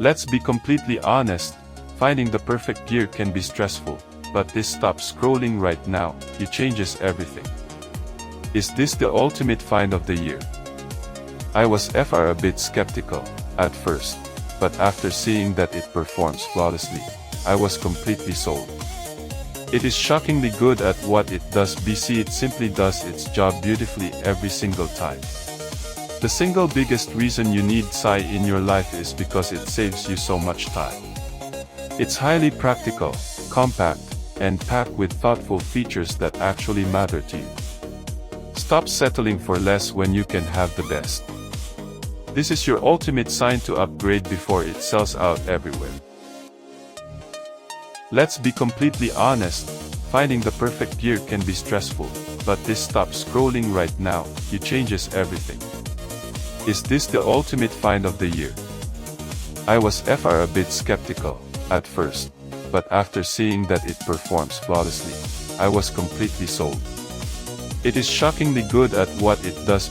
Let's be completely honest, finding the perfect gear can be stressful, but this stop scrolling right now, it changes everything. Is this the ultimate find of the year? I was a bit skeptical at first, but after seeing that it performs flawlessly, I was completely sold. It is shockingly good at what it does. It simply does its job beautifully every single time. The single biggest reason you need Ci in your life is because it saves you so much time. It's highly practical, compact, and packed with thoughtful features that actually matter to you. Stop settling for less when you can have the best. This is your ultimate sign to upgrade before it sells out everywhere. Let's be completely honest, finding the perfect gear can be stressful, but this stop scrolling right now, it changes everything. Is this the ultimate find of the year? I was a bit skeptical at first, but after seeing that it performs flawlessly, I was completely sold. It is shockingly good at what it does.